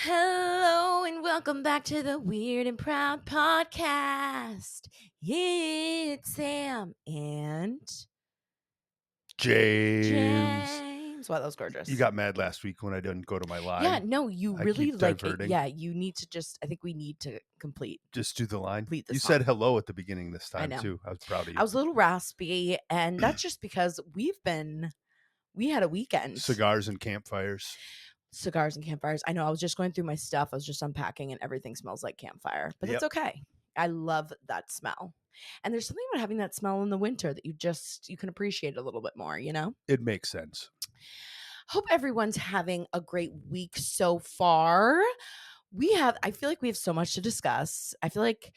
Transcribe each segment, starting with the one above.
Hello and welcome back to the Weird and Proud podcast. It's Sam and James. James. Wow, that was gorgeous. You got mad last week when I didn't go to my line. Yeah, no, you I really keep like it. diverting. Yeah, you need to I think we need to complete Just do the line. complete the You song. said hello at the beginning this I time know. too. I was proud of you. I was a little raspy, and that's just because we had a weekend. Cigars and campfires. Cigars and campfires. I know. I was just going through my stuff. I was just unpacking, and everything smells like campfire, but Yep. it's okay. I love that smell. And there's something about having that smell in the winter that you can appreciate a little bit more, you know? It makes sense. Hope everyone's having a great week so far. I feel like we have so much to discuss. I feel like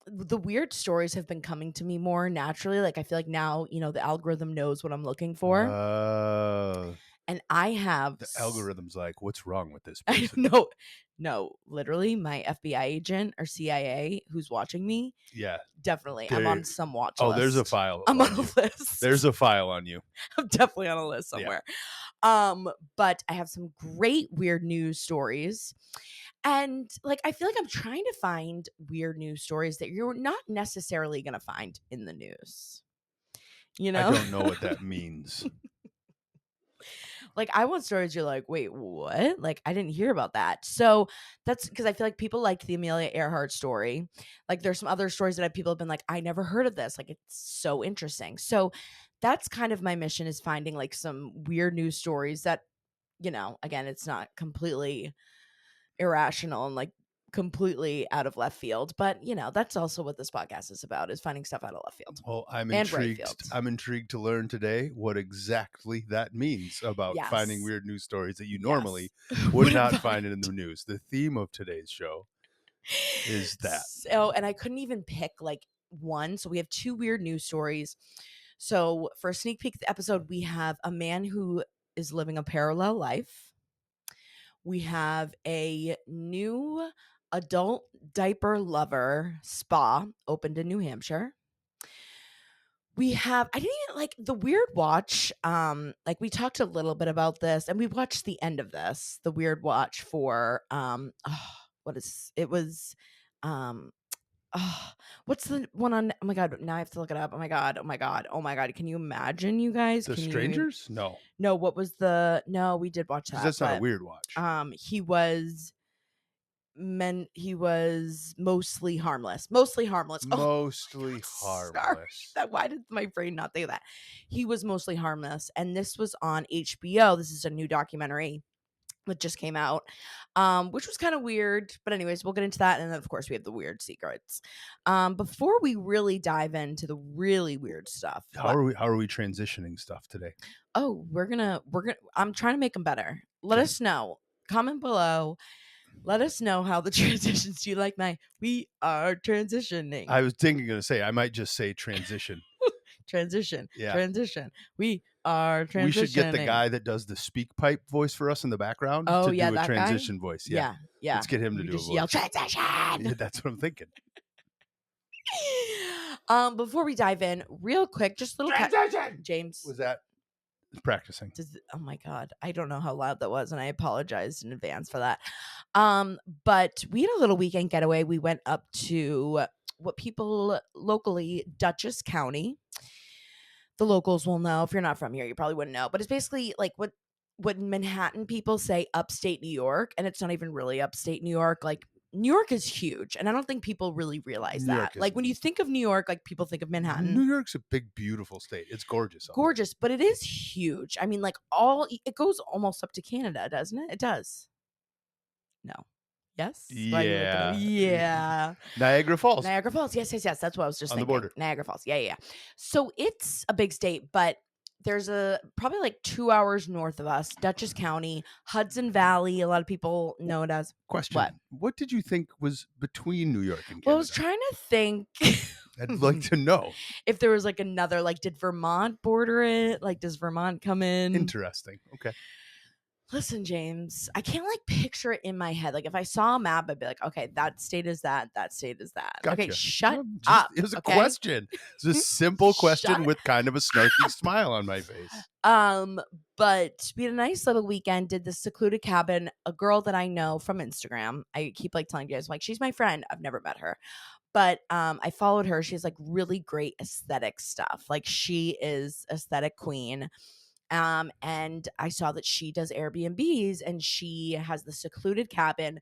the weird stories have been coming to me more naturally. Like I feel like now, the algorithm knows what I'm looking for. And I have The algorithm's like, what's wrong with this I person? no, literally my FBI agent or CIA who's watching me. Yeah. Definitely. I'm on some watch list. Oh, there's a file. I'm on a list. There's a file on you. I'm definitely on a list somewhere. Yeah. But I have some great weird news stories. And I feel like I'm trying to find weird news stories that you're not necessarily going to find in the news. You know? I don't know what that means. I want stories you're like, wait, what? I didn't hear about that. So that's because I feel like people liked the Amelia Earhart story. There's some other stories that people have been like, I never heard of this. It's so interesting. So that's kind of my mission, is finding some weird news stories that, again, it's not completely irrational and completely out of left field, but that's also what this podcast is about, is finding stuff out of left field. Well, I'm And right intrigued. field. I'm intrigued to learn today what exactly that means about Yes. finding weird news stories that you normally would not find in the news. The theme of today's show is that. So, and I couldn't even pick one. So we have two weird news stories. So for a sneak peek of the episode, we have a man who is living a parallel life. We have a new adult diaper lover spa opened in New Hampshire. We have, I didn't even the Weird Watch. We talked a little bit about this, and we watched the end of this, the Weird Watch for what's the one on, oh my god, now I have to look it up. Oh my god. Can you imagine, you guys? The Strangers? No, what was we did watch that. That's not a Weird Watch. He was mostly harmless. Mostly harmless. Mostly harmless. Why did my brain not think of that? He was mostly harmless, and this was on HBO. This is a new documentary that just came out, which was kind of weird. But anyways, we'll get into that, and then of course we have the weird secrets. Before we really dive into the really weird stuff, how are we transitioning stuff today? Oh, we're gonna. I'm trying to make them better. Let us know. Comment below. Let us know how the transitions. Do you like we are transitioning? I was going to say, I might just say transition. Transition. Yeah. Transition. We are transitioning. We should get the guy that does the speak pipe voice for us in the background to do a transition voice. Yeah. Let's get him to do a voice. Yell transition. Yeah, that's what I'm thinking. Before we dive in, real quick, just a little transition. James was that practicing? Oh my god, I don't know how loud that was, and I apologize in advance for that. But we had a little weekend getaway. We went up to what people locally Dutchess County. The locals will know. If you're not from here, you probably wouldn't know. But it's basically what Manhattan people say upstate New York, and it's not even really upstate New York. New York is huge, and I don't think people really realize that. When you think of New York, people think of Manhattan. New York's a big, beautiful state. It's gorgeous. Gorgeous, but it is huge. I mean, it goes almost up to Canada, doesn't it? It does. No. Yes? Yeah. Yeah. Niagara Falls. Yes. That's what I was just thinking. On the border. Niagara Falls. Yeah. So it's a big state, but there's probably 2 hours north of us, Dutchess County, Hudson Valley. A lot of people know it as. Question. What did you think was between New York and Canada? Well, I was trying to think. I'd like to know. If there was another, did Vermont border it? Does Vermont come in? Interesting. Okay. Listen, James, I can't like picture it in my head. Like if I saw a map, I'd be like, okay, that state is that state is that. Okay, Gotcha. shut No, just up. it was a Okay. question. It's a simple question Shut with kind of a snarky up. smile on my face. But we had a nice little weekend, did this secluded cabin. A girl that I know from Instagram. I keep like telling you guys, like, she's my friend. I've never met her. But I followed her. She's like really great aesthetic stuff. Like she is aesthetic queen. And I saw that she does Airbnbs and she has the secluded cabin.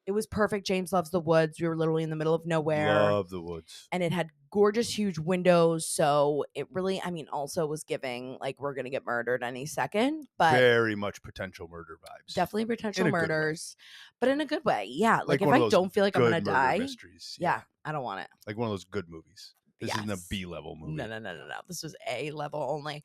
It was perfect. James loves the woods. We were literally in the middle of nowhere Love the woods. and it had gorgeous, huge windows. So it really, I mean, also was giving like we're going to get murdered any second, but Very much potential murder vibes. definitely In potential a good way. murders, but in a good way. Yeah. Like Like if one of I those don't feel like I'm going good to murder die, mysteries. yeah, I don't want it. Like one of those good movies. This isn't a Yes. B level movie. No. This was A level only.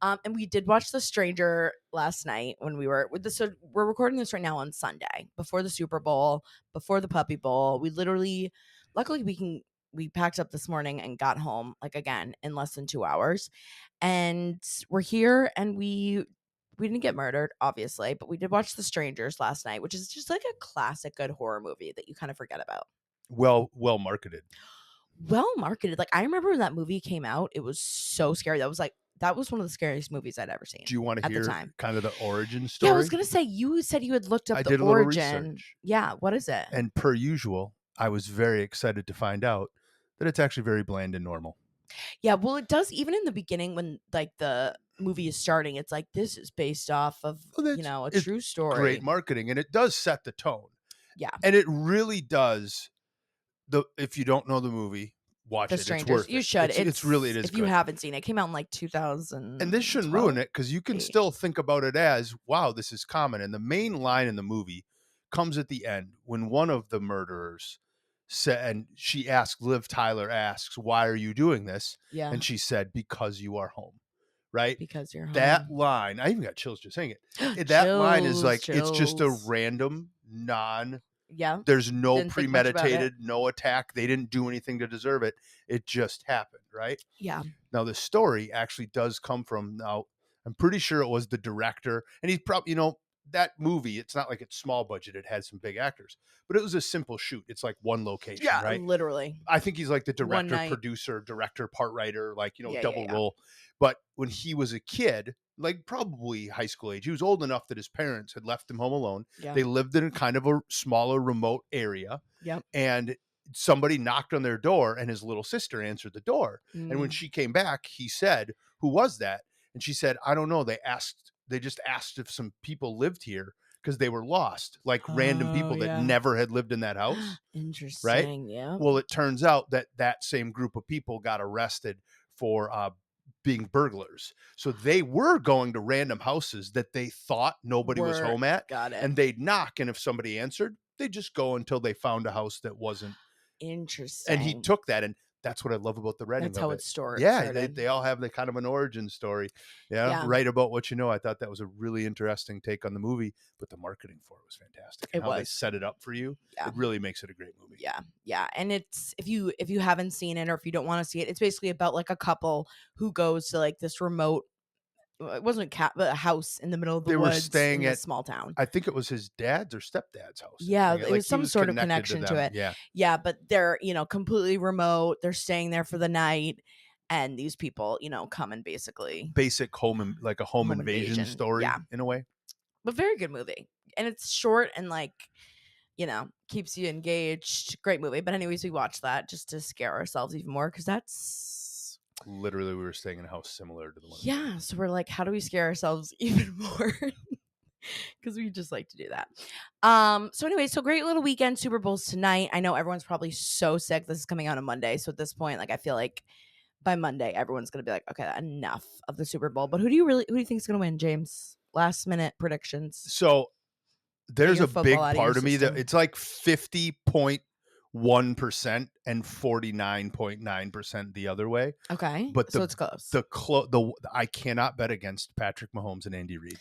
And we did watch The Stranger last night when we were with the. So we're recording this right now on Sunday before the Super Bowl, before the Puppy Bowl. We literally, luckily, we packed up this morning and got home like again in less than 2 hours, and we're here and we didn't get murdered obviously, but we did watch The Strangers last night, which is just like a classic good horror movie that you kind of forget about. Well marketed. Well marketed. Like I remember when that movie came out, it was so scary. That was one of the scariest movies I'd ever seen Do you want to at the hear time. kind of the origin Yeah, I story? was gonna say you said you had looked up I the did a little origin. research. Yeah, what is it? And per usual, I was very excited to find out that it's actually very bland and normal. Yeah, well, it does even in the beginning when like the movie is starting. It's like this is based off of Well, a it's true story. great marketing, and it does set the tone. Yeah, And it really does. If you don't know the movie, watch The it. It's Strangers. worth You it. should. It's really it is If you good. haven't seen it, it came out in like And this shouldn't ruin 2012. it because you can still think about it as, wow, this is common. And the main line in the movie comes at the end when one of the murderers said, and she asks, Liv Tyler asks, why are you doing this? Yeah, And she said, because you are home. Right? because you're That home. line, I even got chills just saying it. That line is like, it's just a Chills. random, Yeah, there's no didn't think much about it. premeditated, no attack. They didn't do anything to deserve it. It just happened, right? Yeah, Now, the story actually does come from, now, I'm pretty sure it was the director, and he's probably, that movie, it's not like it's small budget. It had some big actors, but it was a simple shoot. It's like one location, yeah, right? literally. I think he's like the One director, night. producer, director, part writer, like, Yeah, double role. But when he was a kid, like probably high school age, he was old enough that his parents had left him home alone. Yeah. They lived in a kind of a smaller, remote area. Yep. And somebody knocked on their door and his little sister answered the door. And when Mm. she came back, he said, who was that? And she said, I don't know. They just asked if some people lived here because they were lost, like random people that never had lived in that house. Interesting. Right? Yeah. Well, it turns out that same group of people got arrested for being burglars. So they were going to random houses that they thought nobody was home at. Got it. And they'd knock. And if somebody answered, they'd just go until they found a house that wasn't. Interesting. And he took that. And that's what I love about the writing. That's how it's stored. Yeah, they all have the kind of an origin story. Yeah, write about what you know. I thought that was a really interesting take on the movie, but the marketing for it was fantastic. And how they set it up for you, it really makes it a great movie. Yeah. And it's if you haven't seen it or if you don't want to see it, it's basically about like a couple who goes to like this remote. It wasn't a house in the middle of the woods. They were staying in a small town. I think it was his dad's or stepdad's house. Yeah, it was some sort of connection to it. Yeah, but they're completely remote. They're staying there for the night, and these people come and basic home, like a home invasion story in a way. But very good movie, and it's short and like keeps you engaged. Great movie. But anyways, we watched that just to scare ourselves even more because that's. Literally, we were staying in a house similar to the one. Yeah, so we're like, how do we scare ourselves even more? Because we just like to do that. So anyway, so great little weekend. Super Bowl's tonight. I know everyone's probably so sick. This is coming out on Monday, so at this point, like I feel like by Monday, everyone's gonna be like, okay, enough of the Super Bowl. But who do you think is gonna win, James? Last minute predictions. So there's a big part of me that it's like 50.1% and 49.9% the other way. Okay. But so it's close. I cannot bet against Patrick Mahomes and Andy Reid.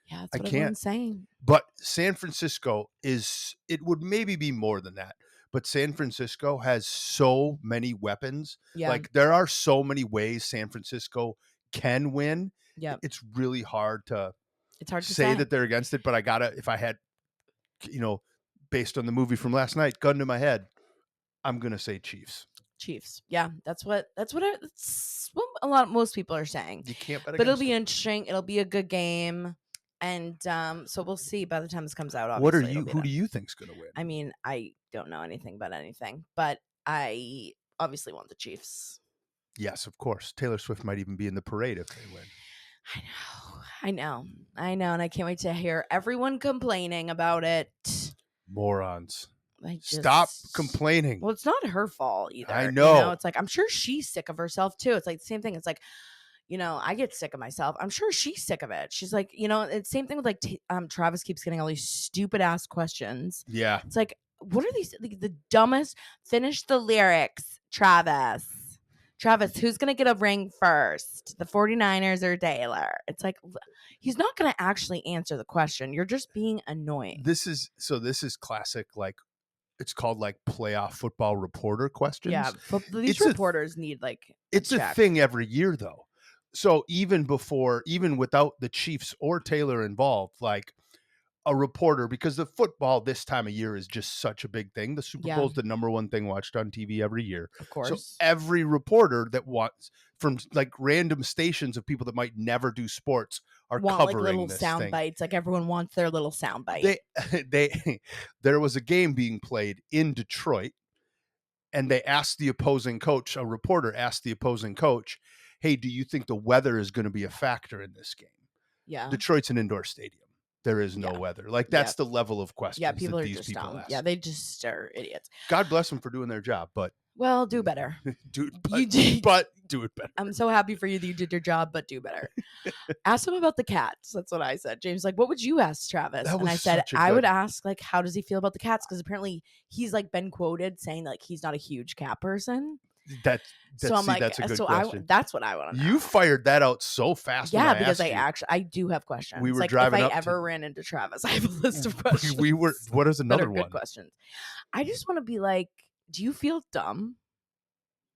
Yeah, that's what everyone's saying. But San Francisco it would maybe be more than that. But San Francisco has so many weapons. Yeah. Like there are so many ways San Francisco can win. Yeah. It's really hard to. It's hard to say say. that they're against it, but I gotta, if I had, based on the movie from last night, gun to my head, I'm gonna say Chiefs. Chiefs. Yeah, that's what most people are saying. You can't bet But it'll against be them. interesting. It'll be a good game. And so we'll see by the time this comes out. What are Obviously, it'll you? be Who done. do you think's gonna win? I mean, I don't know anything about anything, but I obviously want the Chiefs. Yes, of course. Taylor Swift might even be in the parade if they win. I know, and I can't wait to hear everyone complaining about it. Morons. I Stop just complaining. Well, it's not her fault either. I know. It's like I'm sure she's sick of herself too. It's like the same thing. It's like, I get sick of myself. I'm sure she's sick of it. She's like, it's same thing with like Travis keeps getting all these stupid ass questions. Yeah. It's like, what are these? Like, the dumbest. Finish the lyrics, Travis. Travis, who's going to get a ring first? The 49ers or Taylor? It's like, he's not going to actually answer the question. You're just being annoying. This is classic, like, it's called like playoff football reporter questions. Yeah, these reporters need like it's a thing every year though. So even without the Chiefs or Taylor involved, like a reporter, because the football this time of year is just such a big thing. The Super Bowl is the number one thing watched on TV every year. Of course. So every reporter that wants from like random stations of people that might never do sports are covering like little this sound thing. bites. Like everyone wants their little sound bite. There was a game being played in Detroit, and they asked the opposing coach, a reporter asked the opposing coach, hey, do you think the weather is going to be a factor in this game? Yeah. Detroit's an indoor stadium. There is no weather. Like, that's the level of questions people that are these just people dumb. ask. Yeah, they just are idiots. God bless them for doing their job, but well, do better. do it better. I'm so happy for you that you did your job, but do better. Ask him about the cats. That's what I said. James, like, what would you ask Travis? And I said I would ask, like, how does he feel about the cats? Because apparently he's like been quoted saying like he's not a huge cat person. That's a good question. That's what I want to know. You fired that out so fast. Yeah, because I do have questions. We were like driving if up I ever ran into Travis, I have a list of questions. What is another one? Good questions. I just want to be like, do you feel dumb?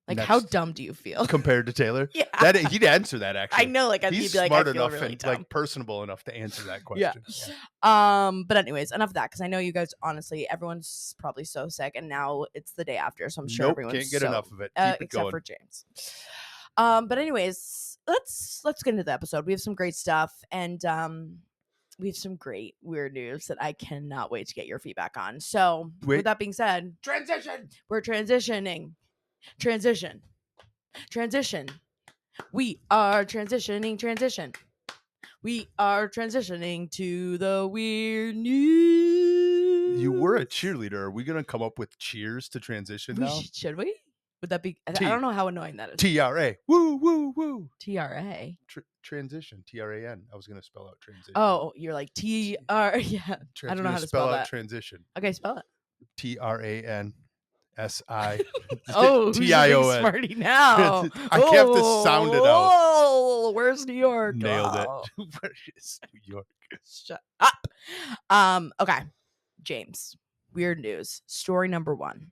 Like, Next. how dumb do you feel compared to Taylor? Yeah, he'd answer that. Actually, I know. Like, he's he'd be like, smart I feel enough really and dumb. like personable enough to answer that question. Yeah. But anyways, enough of that, because I know you guys. Honestly, everyone's probably so sick, and now it's the day after, so I'm sure everyone's can't get enough of it. Except going. For James. But anyways, let's get into the episode. We have some great stuff, and we have some great weird news that I cannot wait to get your feedback on. So, with that being said, we're transitioning. Transition. We are transition. We are transitioning to the weird news. You were a cheerleader. Are we going to come up with cheers to transition now? Should we? Would that be? I don't know how annoying that is. TRA. Woo, woo, woo. TRA. Transition. TRAN. I was going to spell out transition. Oh, you're like TR. Yeah. I don't know how to spell that. Transition. Okay, spell it. TRANSI. Oh, TION. Smarty now. I have to sound it out. Oh, where's New York? Nailed it. Where is New York? Shut up. Okay, James. Weird news. Story number 1.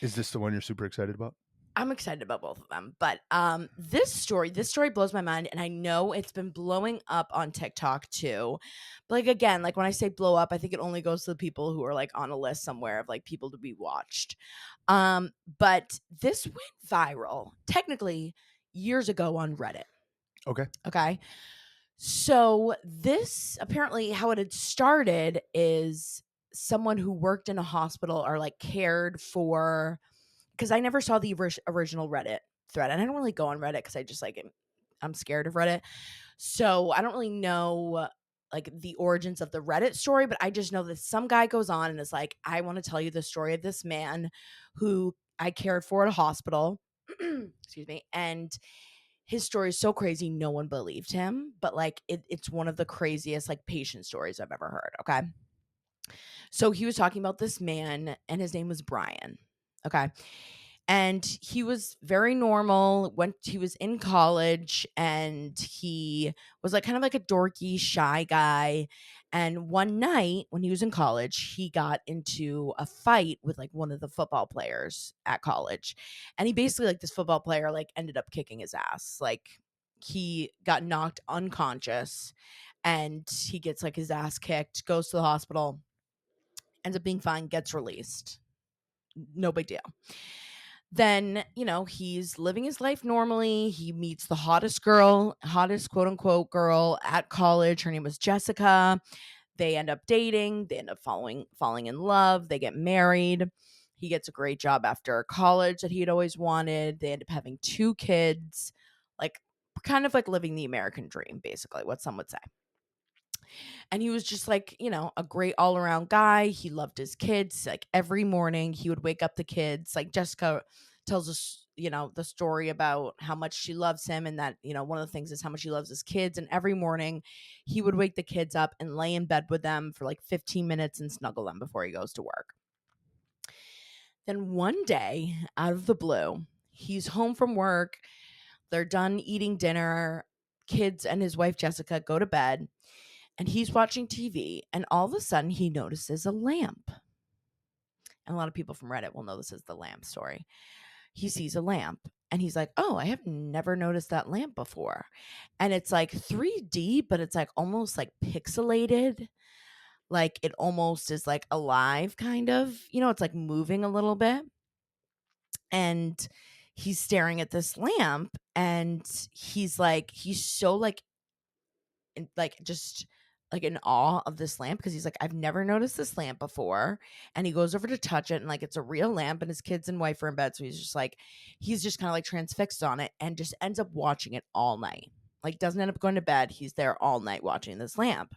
Is this the one you're super excited about? I'm excited about both of them, but this story blows my mind, and I know it's been blowing up on TikTok too. But like, again, like when I say blow up, I think it only goes to the people who are like on a list somewhere of like people to be watched. But this went viral technically years ago on Reddit. Okay. So this, apparently how it had started is someone who worked in a hospital or like cared for, because I never saw the original Reddit thread, and I don't really go on Reddit because I just like, I'm scared of Reddit. So I don't really know like the origins of the Reddit story, but I just know that some guy goes on and is like, I want to tell you the story of this man who I cared for at a hospital. Excuse me. And his story is so crazy, no one believed him, but like it's one of the craziest like patient stories I've ever heard. Okay. So he was talking about this man, and his name was Brian. Okay. And he was very normal. He was in college, and he was like kind of like a dorky, shy guy. And one night when he was in college, he got into a fight with like one of the football players at college. And he basically, like, this football player like ended up kicking his ass. Like, he got knocked unconscious, and he gets like his ass kicked, goes to the hospital, ends up being fine, gets released. No big deal. Then, he's living his life normally. He meets the hottest girl, hottest quote unquote girl at college. Her name was Jessica. They end up dating, they end up falling in love, they get married. He gets a great job after college that he had always wanted. They end up having 2 kids, like kind of like living the American dream, basically, what some would say. And he was just like, a great all around guy. He loved his kids. Like every morning he would wake up the kids. Like Jessica tells us, the story about how much she loves him, and that, one of the things is how much he loves his kids. And every morning he would wake the kids up and lay in bed with them for like 15 minutes and snuggle them before he goes to work. Then one day, out of the blue, he's home from work. They're done eating dinner. Kids and his wife Jessica go to bed, and he's watching TV, and all of a sudden he notices a lamp. And a lot of people from Reddit will know this is the lamp story. He sees a lamp and he's like, "Oh, I have never noticed that lamp before." And it's like 3D, but it's like almost like pixelated. Like it almost is like alive, kind of. It's like moving a little bit. And he's staring at this lamp, and he's so just like in awe of this lamp, because he's like, "I've never noticed this lamp before." And he goes over to touch it, and like it's a real lamp, and his kids and wife are in bed, so he's just kind of like transfixed on it, and just ends up watching it all night. Like doesn't end up going to bed. He's there all night watching this lamp.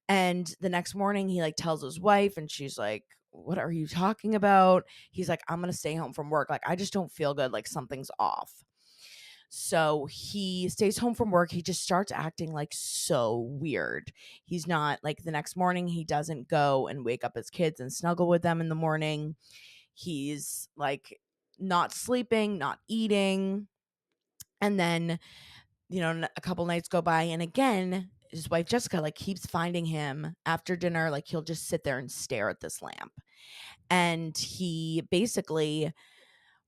And the next morning he like tells his wife, and she's like, "What are you talking about?" He's like, "I'm gonna stay home from work. Like I just don't feel good. Like something's off." So he stays home from work. He just starts acting like so weird. He's not like, the next morning, he doesn't go and wake up his kids and snuggle with them in the morning. He's like not sleeping, not eating. And then, a couple nights go by, and again, his wife Jessica like keeps finding him after dinner. Like he'll just sit there and stare at this lamp. And he basically,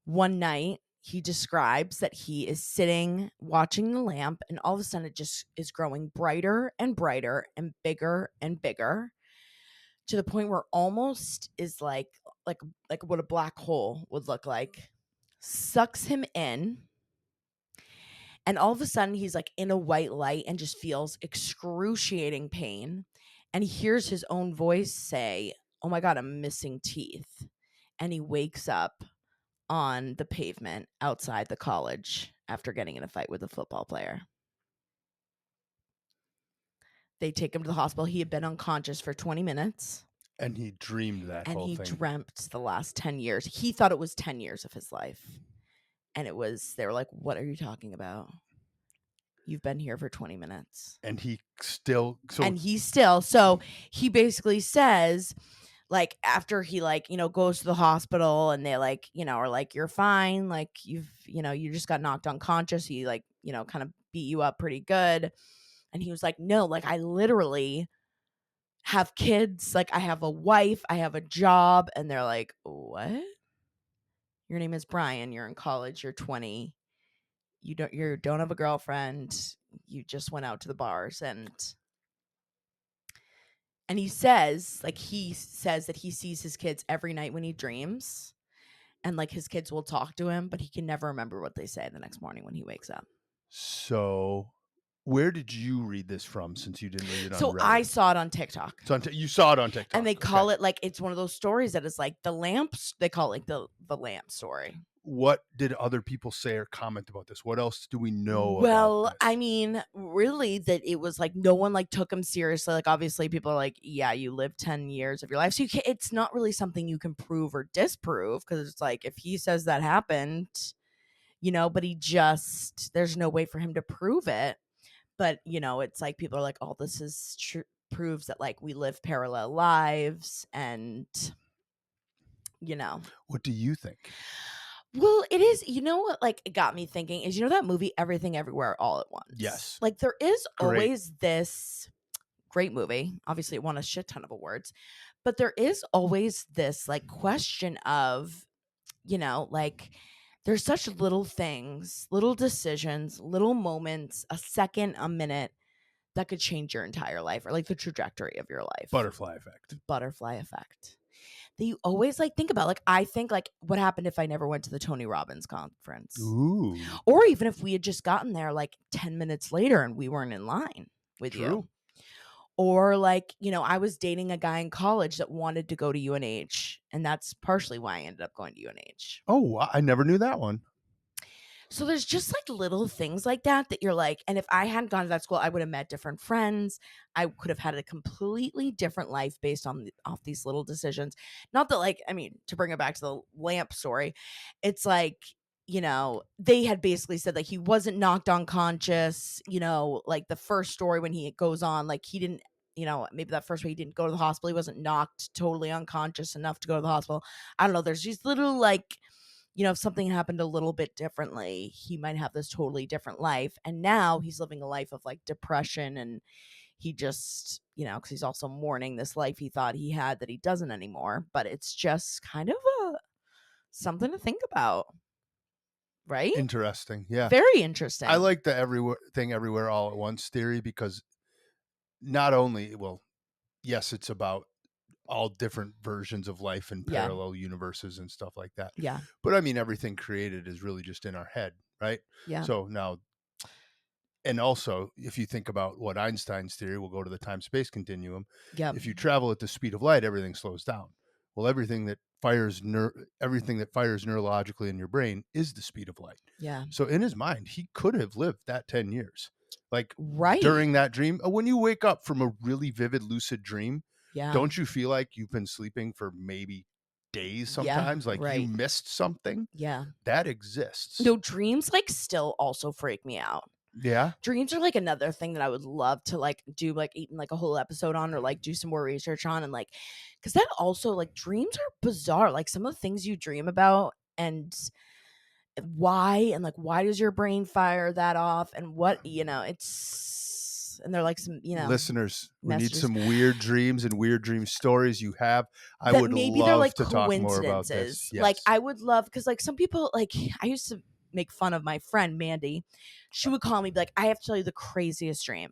one night, he describes that he is sitting watching the lamp, and all of a sudden it just is growing brighter and brighter and bigger, to the point where almost is like what a black hole would look like, sucks him in. And all of a sudden he's like in a white light and just feels excruciating pain. And he hears his own voice say, "Oh my God, I'm missing teeth." And he wakes up on the pavement outside the college after getting in a fight with a football player. They take him to the hospital. He had been unconscious for 20 minutes, And he dreamed that and whole he thing. dreamt the last 10 years. He thought it was 10 years of his life. And they were like, "What are you talking about? You've been here for 20 minutes." And he still So he basically says, like, after he goes to the hospital, and they are like, "You're fine, like you just got knocked unconscious." He kind of beat you up pretty good. And he was like, "No, like I literally have kids, like I have a wife, I have a job." And they're like, "What? Your name is Brian, you're in college, you're 20, you don't have a girlfriend, you just went out to the bars." And he says that he sees his kids every night when he dreams, and like his kids will talk to him, but he can never remember what they say the next morning when he wakes up. So, where did you read this from, since you didn't read it on So I Reddit? saw it on TikTok. So you saw it on TikTok. And they Okay. call it like, it's one of those stories that is like the lamps. They call it like the lamp story. What did other people say or comment about this? What else do we know about Well, this? I mean, really, that it was like no one like took him seriously. Like obviously, people are like, "Yeah, you lived 10 years of your life," so it's not really something you can prove or disprove, because it's like if he says that happened, but there's no way for him to prove it. But it's like people are like, "Oh, this is true." Proves that like we live parallel lives, and What do you think? well, it is. What like it got me thinking is, that movie Everything Everywhere All at Once. Yes. Like there is Great. always this great movie. Obviously it won a shit ton of awards, but there is always this like question of, like there's such little things, little decisions, little moments, a second, a minute, that could change your entire life or like the trajectory of your life. Butterfly effect. Butterfly effect. That you always like think about. Like, I think like what happened if I never went to the Tony Robbins conference? Ooh, Or even if we had just gotten there like 10 minutes later and we weren't in line with you. true. Or like, I was dating a guy in college that wanted to go to UNH, and that's partially why I ended up going to UNH. Oh, I never knew that one. So there's just like little things like that that you're like, and if I hadn't gone to that school, I would have met different friends. I could have had a completely different life based on off these little decisions. Not that like, I mean, to bring it back to the lamp story, it's like, they had basically said like he wasn't knocked unconscious, like the first story when he goes on, like he didn't, maybe that first way he didn't go to the hospital, he wasn't knocked totally unconscious enough to go to the hospital. I don't know. There's these little like, if something happened a little bit differently, he might have this totally different life. And now he's living a life of like depression, and he just, because he's also mourning this life he thought he had that he doesn't anymore. But it's just kind of something to think about, right? Interesting. Yeah. Very I interesting. like the everything everywhere all at once theory because not only, well, yes, it's about all different versions of life and Yeah. parallel universes and stuff like that. Yeah. But I mean, everything created is really just in our head, right? Yeah. So now, and also, if you think about what Einstein's theory, we'll go to the time space continuum. Yeah. If you travel at the speed of light, everything slows down. Well, everything that fires neurologically in your brain is the speed of light. Yeah. So in his mind, he could have lived that 10 years. Like Right. during that dream, when you wake up from a really vivid lucid dream, Yeah. don't you feel like you've been sleeping for maybe days sometimes? Yeah. Like you Right. missed something? Yeah. That exists. No, dreams like still also freak me out. Yeah. Dreams are like another thing that I would love to like do like even like a whole episode on, or like do some more research on, and like because that also like dreams are bizarre, like some of the things you dream about and why, and like why does your brain fire that off, and what it's, and they're like some Listeners, we need messages some weird dreams and weird dream stories you have. I that would maybe they're love like to talk more about this. coincidences. Like Yes. I would love, because like some people, like I used to make fun of my friend Mandy. She would call me, be like, I have to tell you the craziest dream.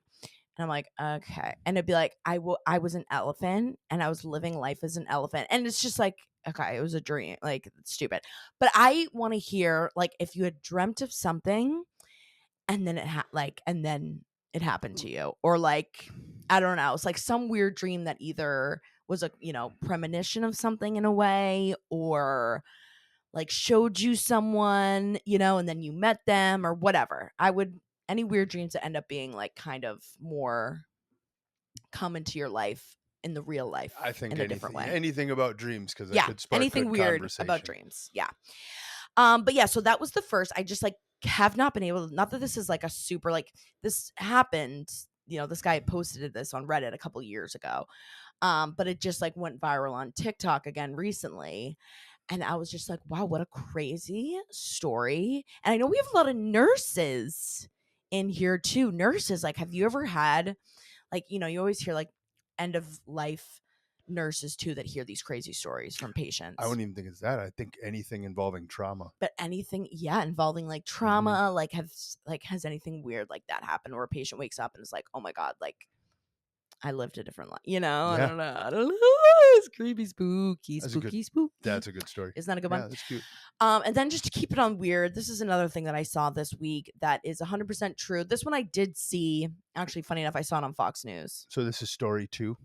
And I'm like, okay. And it'd be like, I was an elephant and I was living life as an elephant. And it's just like, okay, it was a dream. Like, it's stupid. But I want to hear, like, if you had dreamt of something and then and then it happened to you. Or like, I don't know. It's like some weird dream that either was a, premonition of something in a way, or like showed you someone, and then you met them or whatever. Any weird dreams that end up being like kind of more come into your life in the real life I think in a different way. anything about dreams because it Yeah. could spark Anything good weird about conversation. dreams. Yeah. But yeah, so that was the first. I just like have not been able to, not that this is like a super like this happened, this guy posted this on Reddit a couple years ago. But it just like went viral on TikTok again recently. And I was just like, wow, what a crazy story. And I know we have a lot of nurses in here too. Nurses, like, have you ever had, like, you always hear like end of life nurses too that hear these crazy stories from I patients. wouldn't even think it's that. I think anything involving trauma. But anything, yeah, involving like trauma, like has anything weird like that happened where a patient wakes up and is like, oh my God, like I lived a different life, I Yeah. don't know. I don't know. It's creepy, spooky, That's a spooky, good spooky. That's a good story. Isn't that a good Yeah, one? that's cute. And then just to keep it on weird, this is another thing that I saw this week that is 100% true. This one I did see. Actually, funny enough, I saw it on Fox News. So this is story 2.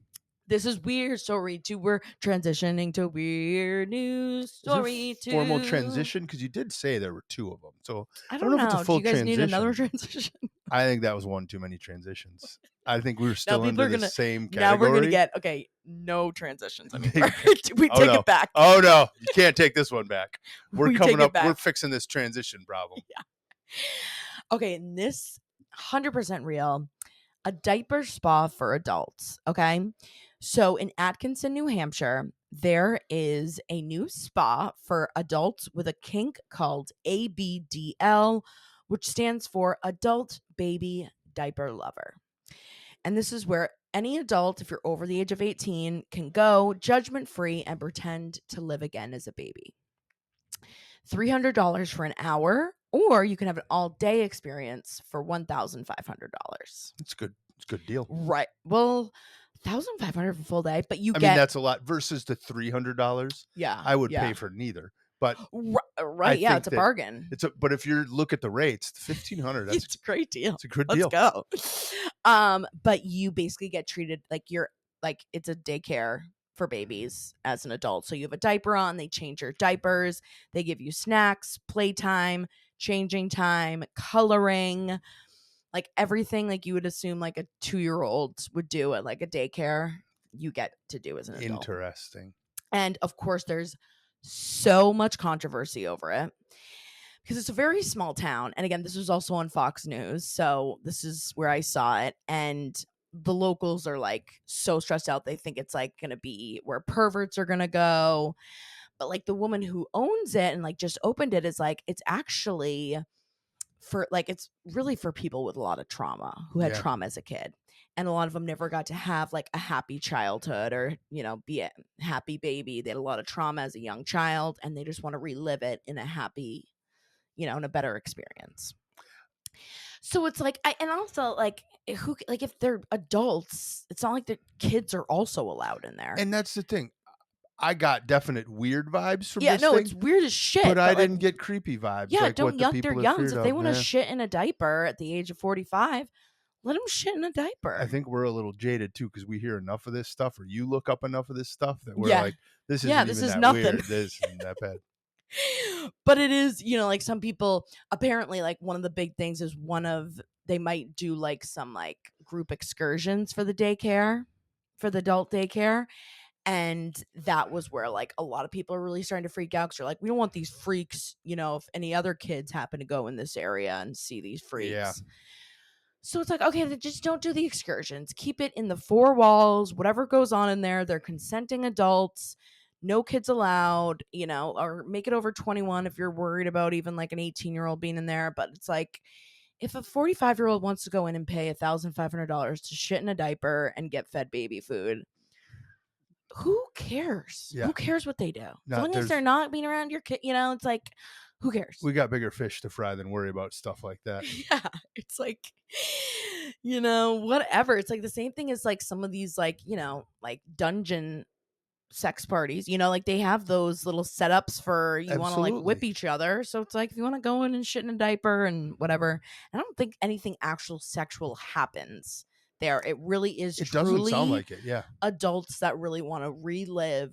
This is weird story 2. We're transitioning to weird news story 2. Formal transition? Because you did say there were 2 of them. So I I don't don't know if it's a know. Do full you guys need another transition. transition? I think that was one too many transitions. I think we were Now still people under are the gonna. same Now we're gonna category. get no transitions anymore. Big- We oh take no. it back. Oh no, you can't take this one back. We're We coming take it up. We're back. fixing this transition problem. Yeah. Okay, and this 100% real. A diaper spa for adults. Okay. So in Atkinson, New Hampshire, there is a new spa for adults with a kink called ABDL, which stands for Adult Baby Diaper Lover. And this is where any adult, if you're over the age of 18, can go judgment free and pretend to live again as a baby. $300 for an hour, or you can have an all day experience for $1,500. It's good. It's a good deal. Right. Well, 1,500 for full day, but you I mean, get that's a lot versus the $300. yeah, I would pay yeah. for neither, but I Right, yeah, it's think a that bargain. but if you look at the rates, 1,500, It's a great deal. it's a good Let's deal. go. But you basically get treated like you're like it's a daycare for babies as an adult. So you have a diaper on, they change your diapers, they give you snacks, playtime, changing time, coloring, like everything like you would assume like a 2-year-old would do at like a daycare, you get to do as an adult. Interesting. And of course, there's so much controversy over it because it's a very small town. And again, this was also on Fox News. So this is where I saw it. And the locals are like so stressed out. They think it's like going to be where perverts are going to go. But like the woman who owns it and like just opened it is like, it's actually for like, it's really for people with a lot of trauma who had Yeah. trauma as a kid. And a lot of them never got to have like a happy childhood or, you know, be a happy baby. They had a lot of trauma as a young child and they just want to relive it in a happy, you know, in a better experience. So it's like, and also like, who, like, if they're adults, it's not like the kids are also allowed in there. And that's the thing. I got definite weird vibes from Yeah, this no, thing, it's weird as but shit, I but like, didn't get creepy vibes yeah, like don't what the yuck their people are yums. feared If they of. want to Yeah. shit in a diaper at the age of 45, let them shit in a I diaper. think we're a little jaded too because we hear enough of this stuff, or you look up enough of this stuff that we're Yeah. like, this Yeah, isn't this even is that nothing. weird. This isn't that bad. But it is, you know, like some people apparently like one of the big things is they might do like some like group excursions for the daycare, for the adult daycare. And that was where like a lot of people are really starting to freak out because they're like, we don't want these freaks, you know, if any other kids happen to go in this area and see these Yeah. freaks. So it's like, okay, then just don't do the excursions. Keep it in the four walls, whatever goes on in there. They're consenting adults, no kids allowed, you know, or make it over 21 if you're worried about even like an 18-year-old being in there. But it's like, if a 45-year-old wants to go in and pay $1,500 to shit in a diaper and get fed baby food, who cares? Yeah. Who cares what they do? As Not long as they're there's not being around your kid, you know, it's like, who cares? we got bigger fish to fry than worry about stuff like that. Yeah, it's like, you know, whatever. It's like the same thing as like some of these, like, you know, like dungeon sex parties, you know, like they have those little setups for you want to like whip Absolutely. each other. So it's like, if you want to go in and shit in a diaper and whatever, I don't think anything actual sexual happens there. It really is It doesn't sound truly like it. Yeah. adults that really want to relive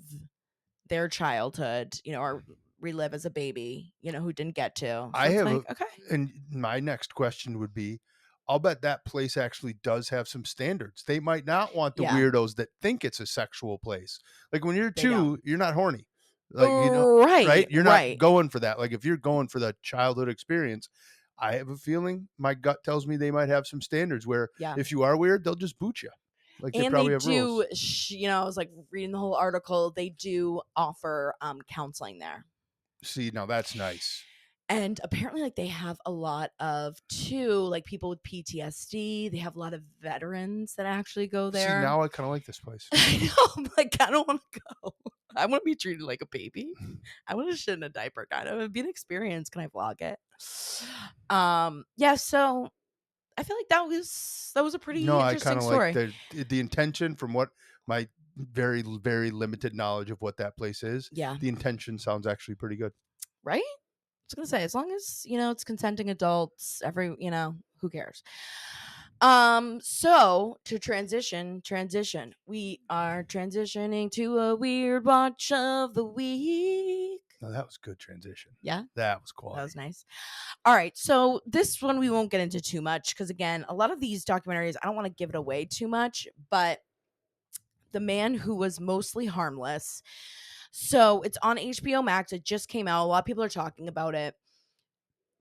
their childhood, you know, or relive as a baby, you know, who didn't get to. I So it's have a like, okay. and my next question would be, I'll bet that place actually does have some standards. They might not want the Yeah, weirdos that think it's a sexual place. Like when you're they don't. 2, you're not horny. Like, Right, right? You're not right. going for that. Like if you're going for the childhood experience, I have a feeling my gut tells me they might have some standards where Yeah. if you are weird, they'll just boot you. Like they And they probably have do, rules. you know, I was like reading the whole article. They do offer counseling there. See, now that's nice. And apparently, like, they have a lot of too, like people with PTSD. They have a lot of veterans that actually go See, there. now I kind of like this place. I know, I'm like, I don't want to go. I want to be treated like a baby. I want to shit in a diaper, kind of. It'd be an experience. Can I vlog it? Yeah. So I feel like that was a pretty No, I interesting kinda like story. the intention from what my very limited knowledge of what that place is, Yeah. the intention sounds actually pretty good. Right. I was gonna say, as long as you know it's consenting adults, you know, who cares? So to transition, we are transitioning to a weird watch of the week. No, that was good transition. Yeah, That was that was quality. nice. All right, so this one we won't get into too much because again, a lot of these documentaries, I don't want to give it away too much, but the man who was mostly harmless. So it's on HBO Max. It just came out. A lot of people are talking about it.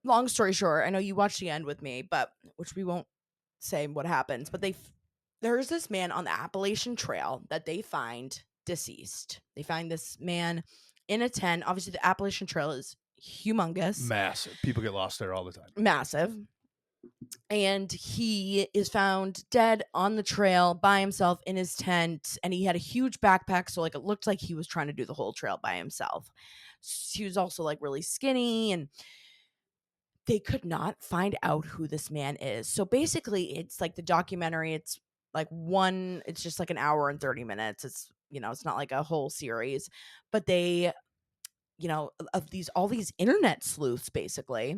Long story short, I know you watched the end with me, but which we won't say what happens, but there's this man on the Appalachian Trail that they find deceased. They find this man in a tent. Obviously, the Appalachian Trail is humongous, Massive. People get lost there all the time. massive. And he is found dead on the trail by himself in his tent. And he had a huge backpack. So, like, it looked like he was trying to do the whole trail by himself. He was also, like, really skinny. And they could not find out who this man is. So basically, it's like the documentary, it's like it's just like an hour and 30 minutes. It's, it's not like a whole series, but they, of all these internet sleuths basically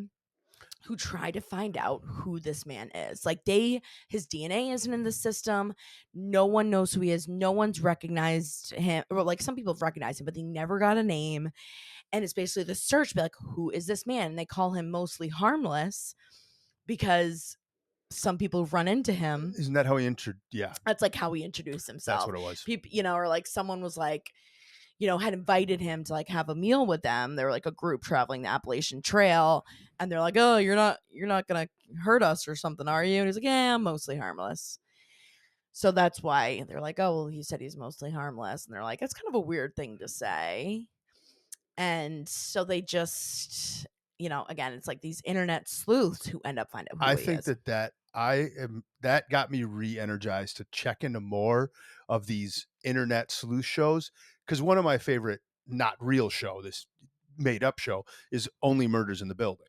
who try to find out who this man is. Like his DNA isn't in the system. No one knows who he is. No one's recognized him. Or like some people have recognized him, but they never got a name. And it's basically the search, be like, who is this man? And they call him mostly Harmless because some people run into him. Isn't that how he yeah. That's like how he introduced himself. That's what it was. People, or like someone was like, had invited him to like have a meal with them. They were like a group traveling the Appalachian Trail, and they're like, "Oh, you're not gonna hurt us or something, are you?" And he's like, "Yeah, I'm mostly harmless." So that's why they're like, "Oh, well, he said he's mostly harmless," and they're like, "That's kind of a weird thing to say." And so they just, again, it's like these internet sleuths who end up finding out who I he think is. that got me re-energized to check into more of these internet sleuth shows, because one of my favorite not real show, this made up show, is Only Murders in the Building.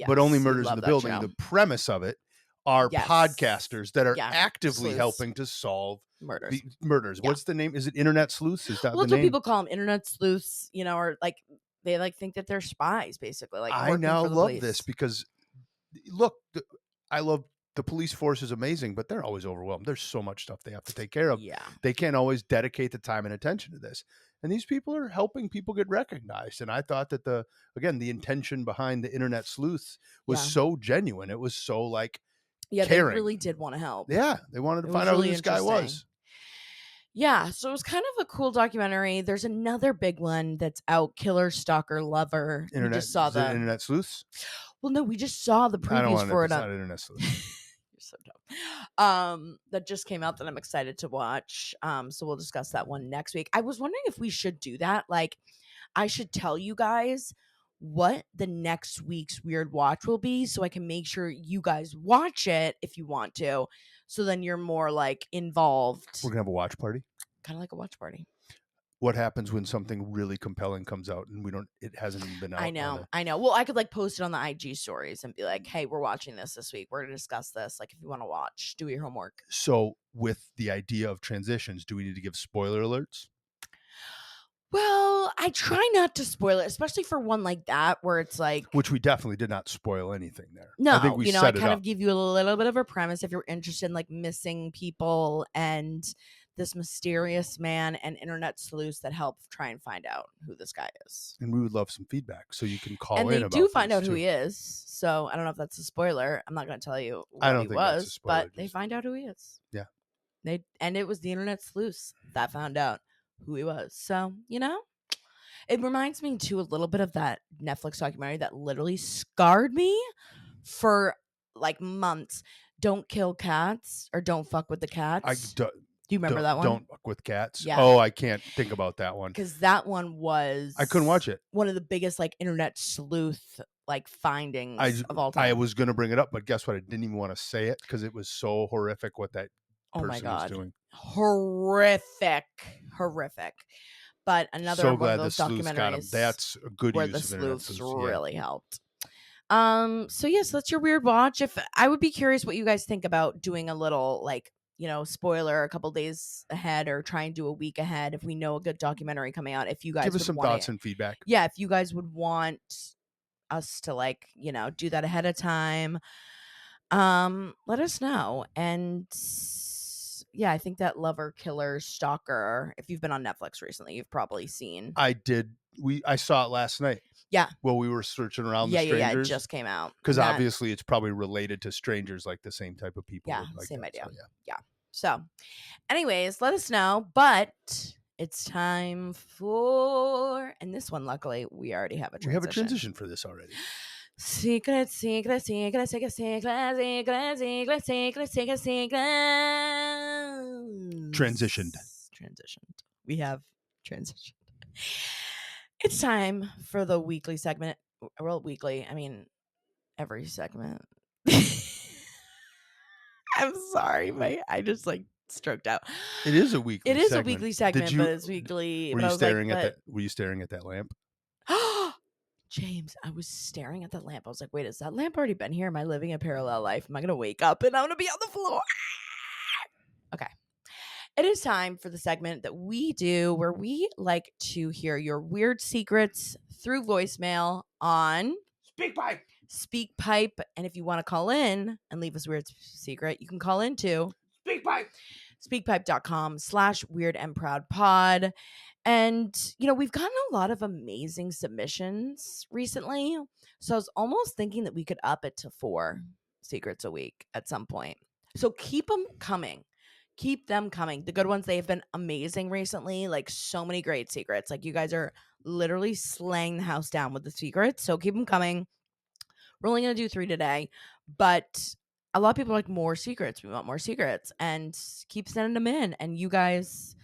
But Only Yes, we Murders in love the that Building, show. the premise of it are Yes. podcasters that are Yeah, actively sleuths. helping to solve Murders. the murders. Yeah. What's the name? Is it Internet Sleuths? Is that Well, the that's what name? people call them, internet sleuths, or like they like think that they're spies, basically, like I working now for the love police. this because look, I love the police force is amazing, but they're always overwhelmed. There's so much stuff they have to take care of. Yeah. They can't always dedicate the time and attention to this. And these people are helping people get recognized. And I thought that the intention behind the internet sleuths was so genuine. It was so like Yeah, caring. they really did want to help. Yeah, they wanted to It find was out who really this guy was. interesting. Yeah, so it was kind of a cool documentary. There's another big one that's out, Killer Stalker Lover. We just saw Is it Internet Sleuths? Well, no, we just saw the I don't previews want for it. it It's on not Internet Sleuths. You're so dumb. That just came out that I'm excited to watch. So we'll discuss that one next week. I was wondering if we should do that. Like, I should tell you guys what the next week's weird watch will be, so I can make sure you guys watch it if you want to. So then you're more like involved. We're gonna have a watch party. Kind of like a watch party. What happens when something really compelling comes out and it hasn't even been out? I know. Well, I could like post it on the IG stories and be like, hey, we're watching this week. We're going to discuss this. Like, if you want to watch, do your homework. So with the idea of transitions, do we need to give spoiler alerts? Well, I try not to spoil it, especially for one like that where it's like, which we definitely did not spoil anything there. No, I think we I kind of give you a little bit of a premise if you're interested in like missing people and this mysterious man and internet sleuths that help try and find out who this guy is. And we would love some feedback, so you can call and in. And they do find out who he is. So I don't know if that's a spoiler. I'm not going to tell you what he was, but they find out who he is. Yeah. And it was the internet sleuths that found out who he was. So, it reminds me too a little bit of that Netflix documentary that literally scarred me for like months. Don't kill cats, or don't fuck with the cats. Do you remember that one? Don't fuck with cats. Yeah. Oh, I can't think about that one. Because that one was, I couldn't watch it. One of the biggest like internet sleuth like findings of all time. I was going to bring it up, but guess what? I didn't even want to say it because it was so horrific what that person was doing. Horrific. But another one of those documentaries got him. That's a good where use the of internet sleuths sleuths. really helped. So yes, that's your weird watch. If I would be curious what you guys think about doing a little like, spoiler a couple days ahead, or try and do a week ahead if we know a good documentary coming out. If you guys give us some thoughts and feedback. Yeah, if you guys would want us to like, do that ahead of time, let us know. And yeah, I think that Lover, Killer, Stalker, if you've been on Netflix recently, you've probably seen. I did. I saw it last night. Yeah. Well, we were searching around the strangers. Yeah, it just came out. Because obviously it's probably related to strangers, like the same type of people. Yeah, like same that. idea. So, yeah. So anyways, let us know. But it's time for, and this one, luckily, we already have a transition. We have a transition for this already. Secret. Transitioned. We have transitioned. It's time for the weekly segment. Well, weekly, I mean, every segment. I'm sorry, I just like stroked out. It is a weekly segment. It is a weekly segment, but it's weekly. Were you staring at that lamp? James, I was staring at that lamp. I was like, wait, has that lamp already been here? Am I living a parallel life? Am I going to wake up and I'm going to be on the floor? Okay. It is time for the segment that we do where we like to hear your weird secrets through voicemail on Speak pipe. Speak Pipe. And if you want to call in and leave us a weird secret, you can call in to Speak pipe. speakpipe.com/weird and proud pod. And, we've gotten a lot of amazing submissions recently. So I was almost thinking that we could up it to 4 secrets a week at some point. So keep them coming. Keep them coming. The good ones, they have been amazing recently. Like, so many great secrets. Like, you guys are literally slaying the house down with the secrets. So keep them coming. We're only going to do 3 today, but a lot of people are like, more secrets. We want more secrets, and keep sending them in, and you guys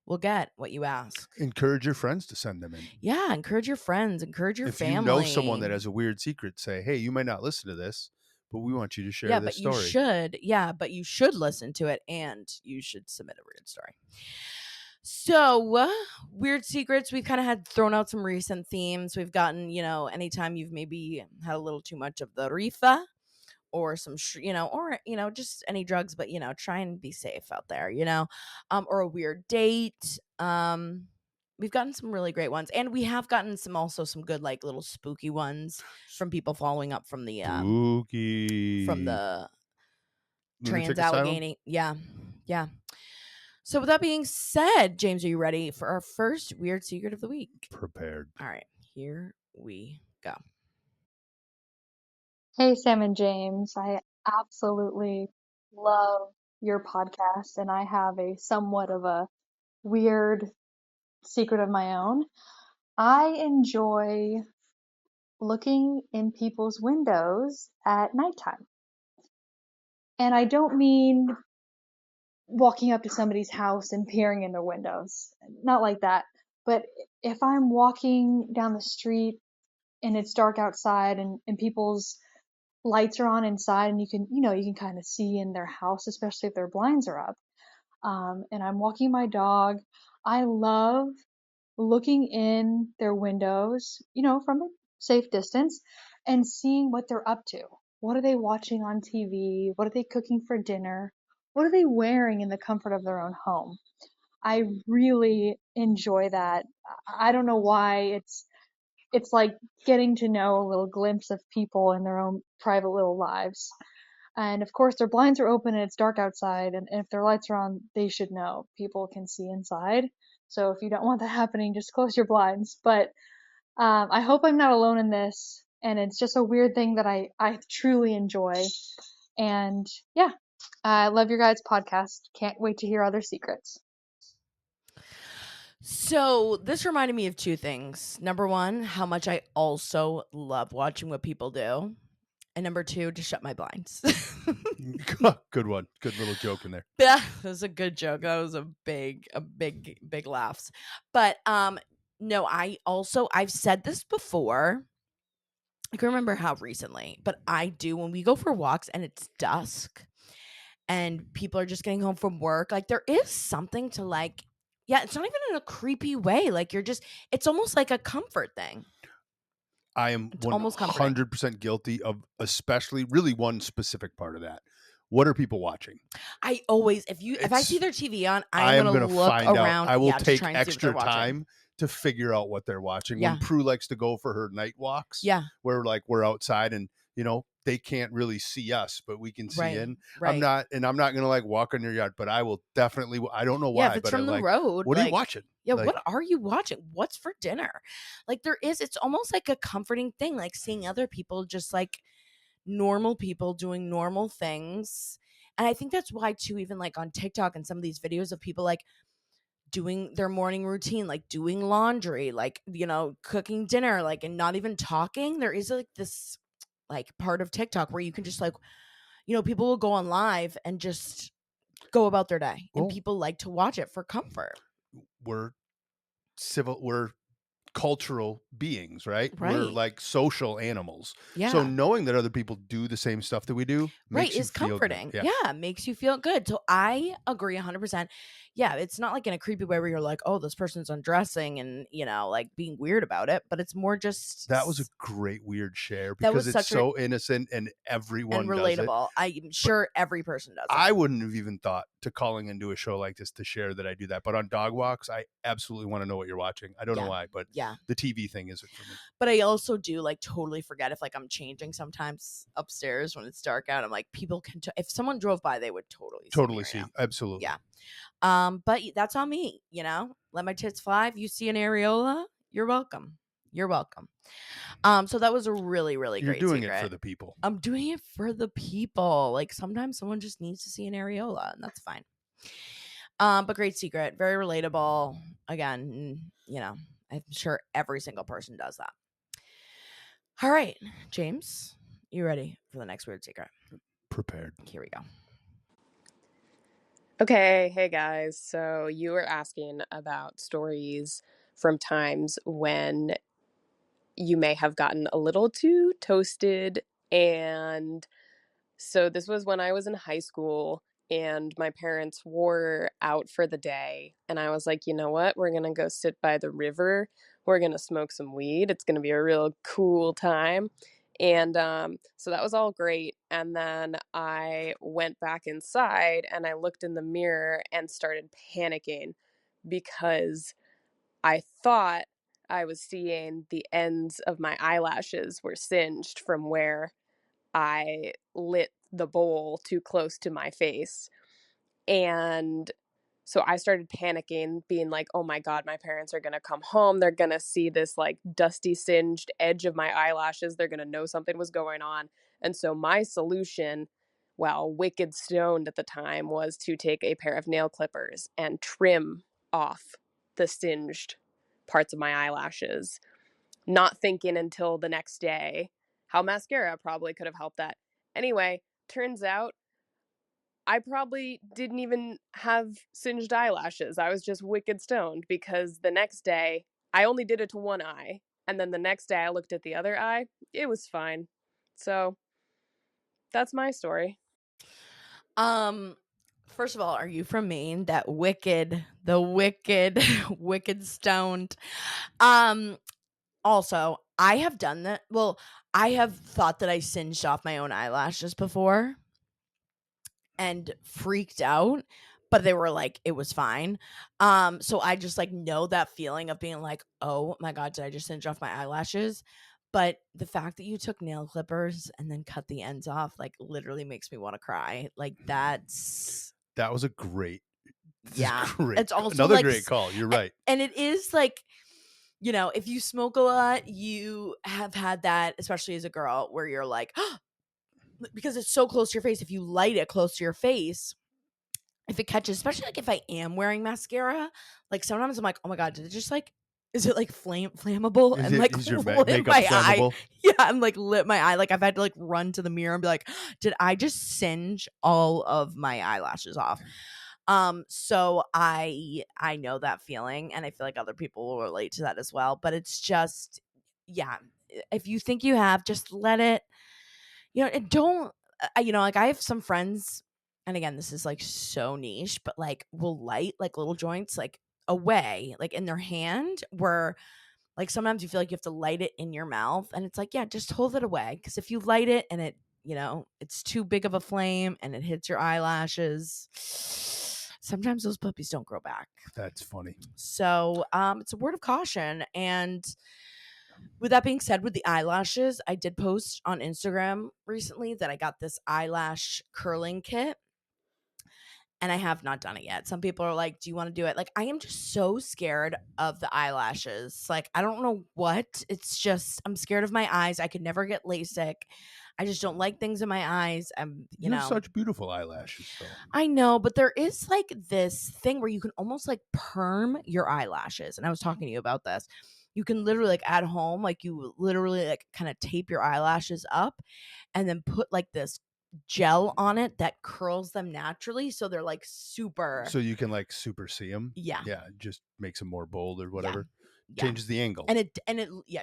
will get what you ask. Encourage your friends to send them in. Yeah, encourage your friends, encourage your If family. you know someone that has a weird secret, say, hey, you might not listen to this, but we want you to share this story. But you should listen to it, and you should submit a weird story. So, weird secrets, we've kind of had thrown out some recent themes. We've gotten, anytime you've maybe had a little too much of the reefa, or some, just any drugs, but, try and be safe out there, or a weird date. We've gotten some really great ones, and we have gotten some good, like, little spooky ones from people following up from the, Spooky. trans Lunatic asylum? Allegheny. Yeah. Yeah. So with that being said, James, are you ready for our first weird secret of the week? Prepared. All right, here we go. Hey, Sam and James. I absolutely love your podcast, and I have a somewhat of a weird secret of my own. I enjoy looking in people's windows at nighttime. And I don't mean walking up to somebody's house and peering in their windows. Not like that. But if I'm walking down the street and it's dark outside and people's lights are on inside and you can kind of see in their house, especially if their blinds are up. And I'm walking my dog. I love looking in their windows, from a safe distance and seeing what they're up to. What are they watching on TV? What are they cooking for dinner? What are they wearing in the comfort of their own home? I really enjoy that. I don't know why. It's like getting to know a little glimpse of people in their own private little lives. And of course, their blinds are open and it's dark outside. And if their lights are on, they should know. People can see inside. So if you don't want that happening, just close your blinds. But I hope I'm not alone in this. And it's just a weird thing that I truly enjoy. And yeah, I love your guys' podcast. Can't wait to hear other secrets. So this reminded me of 2 things. Number 1, how much I also love watching what people do. And number 2, to shut my blinds. Good one. Good little joke in there. That was a good joke. That was a big laughs. But no, I've said this before. I can remember how recently, but I do when we go for walks and it's dusk and people are just getting home from work, like there is something to like, yeah, it's not even in a creepy way. Like it's almost like a comfort thing. I am It's almost comforting. 100% guilty of especially really one specific part of that. What are people watching? I always, if I see their TV on, I I'm am going to look find around. out. I will to take try and see what extra they're watching. time to figure out what they're watching. Yeah. When Prue likes to go for her night walks, Yeah. where like we're outside and they can't really see us, but we can see Right. in. Right. I'm not gonna like walk on your yard, but I will definitely. I don't know why, Yeah, if it's but from the road. What are you watching? Yeah, Like, what are you watching? What's for dinner? Like it's almost like a comforting thing, like seeing other people, just like normal people doing normal things. And I think that's why too, even like on TikTok and some of these videos of people like doing their morning routine, like doing laundry, like, cooking dinner, like, and not even talking. There is like this like part of TikTok where you can just like, people will go on live and just go about their day. And people like to watch it for comfort. we're cultural beings, right? We're Right. like social animals. Yeah. So knowing that other people do the same stuff that we do Right, makes you is feel good. comforting. Yeah. Yeah, makes you feel good. So I agree 100%. Yeah, it's not like in a creepy way where you're like, "Oh, this person's undressing," and, like, being weird about it, but it's more just That was a great weird share that because was it's such a so innocent and and everyone does it. relatable. I'm But sure every person does I it. wouldn't have even thought to calling into a show like this to share that I do that. But on dog walks, I absolutely want to know what you're watching. I don't know Yeah. why, but Yeah. the TV thing isn't for me. But I also do, like, totally forget if, like, I'm changing sometimes upstairs when it's dark out. I'm like, people can if someone drove by, they would totally see me Totally right now. see. Absolutely. Yeah. But that's on me, Let my tits fly. If you see an areola, you're welcome. You're welcome. So that was a really, really You're great doing it secret. for the people. I'm doing it for the people. Like, sometimes someone just needs to see an areola, and that's fine. But great secret, very relatable. Again, I'm sure every single person does that. All right, James, you ready for the next weird secret? Prepared. Here we go. Okay, hey guys. So you were asking about stories from times when you may have gotten a little too toasted. And so this was when I was in high school and my parents were out for the day. And I was like, you know what? We're going to go sit by the river. We're going to smoke some weed. It's going to be a real cool time. And so that was all great. And then I went back inside and I looked in the mirror and started panicking because I thought I was seeing the ends of my eyelashes were singed from where I lit the bowl too close to my face. And so I started panicking, being like, oh my God, my parents are going to come home. They're going to see this like dusty, singed edge of my eyelashes. They're going to know something was going on. And so my solution, well, wicked stoned at the time, was to take a pair of nail clippers and trim off the singed parts of my eyelashes, not thinking until the next day how mascara probably could have helped that. Anyway, turns out I probably didn't even have singed eyelashes. I was just wicked stoned because the next day I only did it to one eye. And then the next day I looked at the other eye. It was fine. So that's my story. First of all, are you from Maine? The wicked, wicked stoned. Also, I have done that. Well, I have thought that I singed off my own eyelashes before and freaked out, but they were like, it was fine. So I just like know that feeling of being like, oh my God, did I just singe off my eyelashes? But the fact that you took nail clippers and then cut the ends off, like, literally makes me want to cry. Like, That was a great, yeah. great, It's also another like great call. You're right. And it is like, if you smoke a lot, you have had that, especially as a girl, where you're like, because it's so close to your face. If you light it close to your face, if it catches, especially like if I am wearing mascara, like sometimes I'm like, oh my God, did it just like, is it like flammable? And like Is your lit makeup my eye. flammable? Yeah, and like lit my eye. Like I've had to like run to the mirror and be like, did I just singe all of my eyelashes off? So I know that feeling, and I feel like other people will relate to that as well. But it's just, yeah, if you think you have, just let it, and don't, like I have some friends, and again, this is like so niche, but like will light like little joints like away, like in their hand, where like sometimes you feel like you have to light it in your mouth, and it's like, yeah, just hold it away, because if you light it and it, it's too big of a flame and it hits your eyelashes, sometimes those puppies don't grow back. That's funny. So it's a word of caution. And with that being said, with the eyelashes, I did post on Instagram recently that I got this eyelash curling kit, and I have not done it yet. Some people are like, do you want to do it? Like, I am just so scared of the eyelashes. Like, I don't know what. It's just, I'm scared of my eyes. I could never get LASIK. I just don't like things in my eyes. You have such beautiful eyelashes, though. I know, but there is like this thing where you can almost like perm your eyelashes. And I was talking to you about this. You can literally like at home, like you literally like kind of tape your eyelashes up and then put like this gel on it that curls them naturally, so they're like super. So you can like super see them. Yeah. Yeah, just makes them more bold or whatever. changes the angle. And it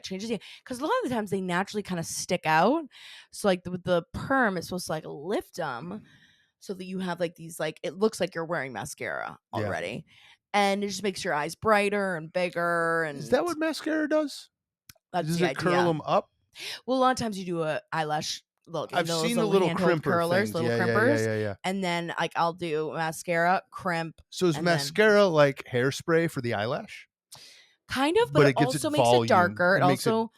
changes the, because a lot of the times they naturally kind of stick out. So like with the perm, it's supposed to like lift them so that you have like these, like, it looks like you're wearing mascara Yeah. already, and it just makes your eyes brighter and bigger. And Is that what mascara does? that's Does the it curl idea. them up? Well, a lot of times you do a eyelash. Look, I've those seen the little little handhold crimper curlers, things. little Yeah, crimpers, yeah. and then like I'll do mascara, crimp. So is and then- mascara like hairspray for the eyelash? Kind of, But but it it gives it also makes it volume. darker. It It makes it- also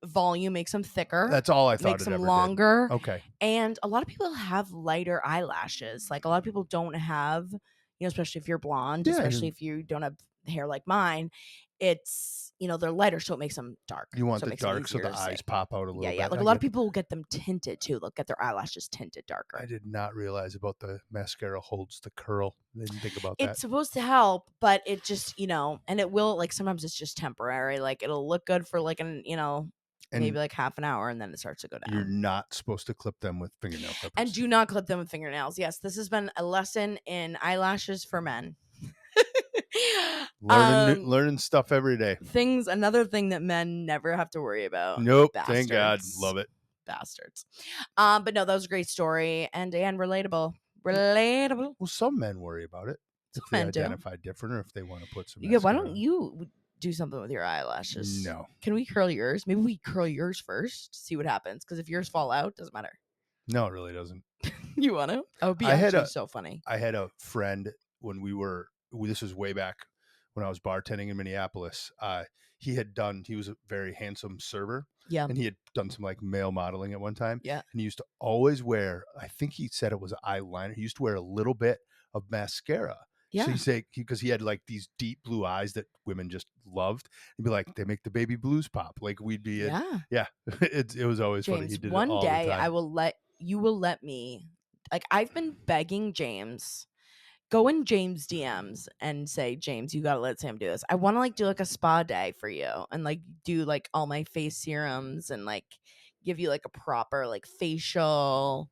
volume makes them thicker. That's all I thought makes it them ever longer. did. Okay. And a lot of people have lighter eyelashes. Like a lot of people don't have, especially if you're blonde, Yeah, especially if you don't have hair like mine, it's, they're lighter, so it makes them dark. You want so it the makes it dark so easier the to see. eyes pop out a little bit. Yeah. Like a lot of people will get them tinted too. They'll get their eyelashes tinted darker. I did not realize about the mascara holds the curl. I didn't think about that. It's supposed to help, but it just, and it will, like, sometimes it's just temporary. Like it'll look good for like maybe like half an hour, and then it starts to go down. You're not supposed to clip them with fingernail clippers. And do not clip them with fingernails. Yes, this has been a lesson in eyelashes for men. Learning stuff every day. Another thing that men never have to worry about. Nope. Bastards. Thank God. Love it. Bastards. But no, that was a great story and relatable. Relatable. Well, some men worry about it. Some if they men do. identify different, or if they want to put some. Yeah, why mascara don't you do something with your eyelashes? No. Can we curl yours? Maybe we curl yours first, see what happens. Because if yours fall out, doesn't matter. No, it really doesn't. You want to? That would be so funny. I had a friend when this was way back when I was bartending in Minneapolis. He was a very handsome server. Yeah. And he had done some like male modeling at one time. Yeah. And he used to always wear, I think he said it was eyeliner. He used to wear a little bit of mascara. Yeah. So he said, because he had like these deep blue eyes that women just loved. He'd be like, they make the baby blues pop. Like we'd be, it was always James, funny. He did one it all day the time. you will let me, like, I've been begging James, go in James DMs and say, James, you gotta let Sam do this. I want to like do like a spa day for you and like do like all my face serums and like give you like a proper like facial,